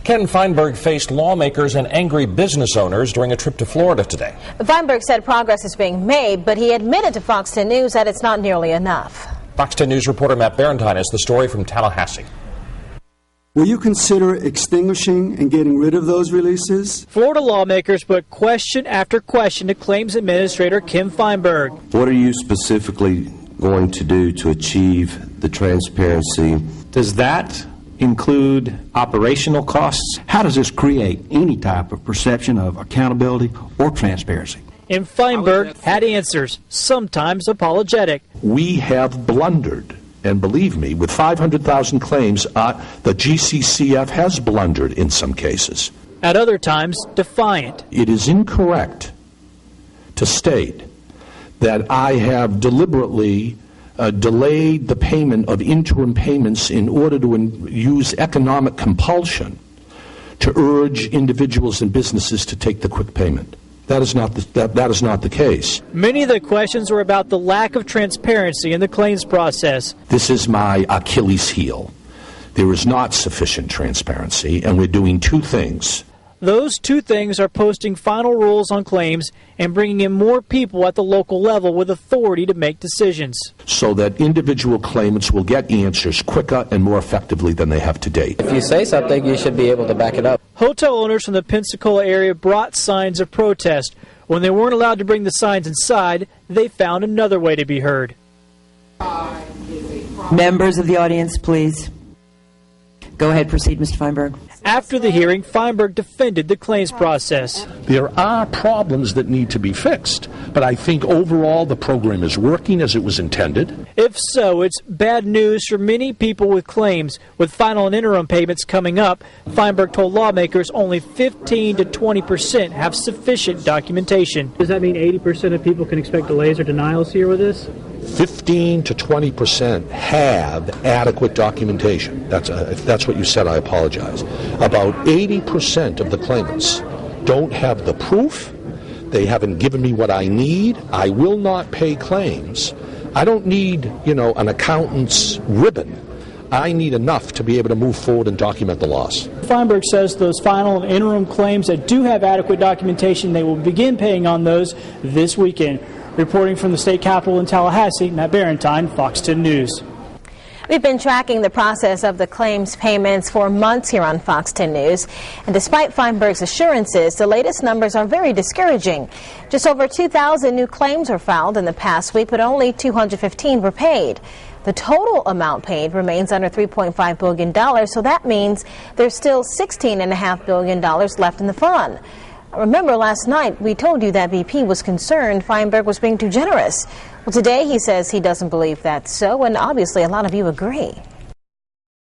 Ken Feinberg faced lawmakers and angry business owners during a trip to Florida today. Feinberg said progress is being made, but he admitted to Fox 10 News that it's not nearly enough. Fox 10 News reporter Matt Barentine has the story from Tallahassee. Will you consider extinguishing and getting rid of those releases? Florida lawmakers put question after question to Claims Administrator Ken Feinberg. What are you specifically going to do to achieve the transparency? Does that include operational costs? How does this create any type of perception of accountability or transparency? And Feinberg had answers, sometimes apologetic. We have blundered. And believe me, with 500,000 claims, the GCCF has blundered in some cases. At other times, defiant. It is incorrect to state that I have deliberately delayed the payment of interim payments in order to use economic compulsion to urge individuals and businesses to take the quick payment. That is not the case. Many of the questions were about the lack of transparency in the claims process. This is my Achilles heel. There is not sufficient transparency, and we're doing two things. Those two things are posting final rules on claims and bringing in more people at the local level with authority to make decisions. So that individual claimants will get answers quicker and more effectively than they have to date. If you say something, you should be able to back it up. Hotel owners from the Pensacola area brought signs of protest. When they weren't allowed to bring the signs inside, they found another way to be heard. Members of the audience, please. Go ahead, proceed, Mr. Feinberg. After the hearing, Feinberg defended the claims process. There are problems that need to be fixed, but I think overall the program is working as it was intended. If so, it's bad news for many people with claims. With final and interim payments coming up, Feinberg told lawmakers only 15 to 20% have sufficient documentation. Does that mean 80% of people can expect delays or denials here with this? 15 to 20% have adequate documentation. If that's what you said, I apologize. About 80% of the claimants don't have the proof. They haven't given me what I need. I will not pay claims. I don't need, an accountant's ribbon. I need enough to be able to move forward and document the loss. Feinberg says those final and interim claims that do have adequate documentation, they will begin paying on those this weekend. Reporting from the state capitol in Tallahassee, Matt Barentine, Fox 10 News. We've been tracking the process of the claims payments for months here on Fox 10 News. And despite Feinberg's assurances, the latest numbers are very discouraging. Just over 2,000 new claims were filed in the past week, but only 215 were paid. The total amount paid remains under $3.5 billion, so that means there's still $16.5 billion left in the fund. Remember, last night we told you that BP was concerned Feinberg was being too generous. Well, today he says he doesn't believe that's so, and obviously a lot of you agree.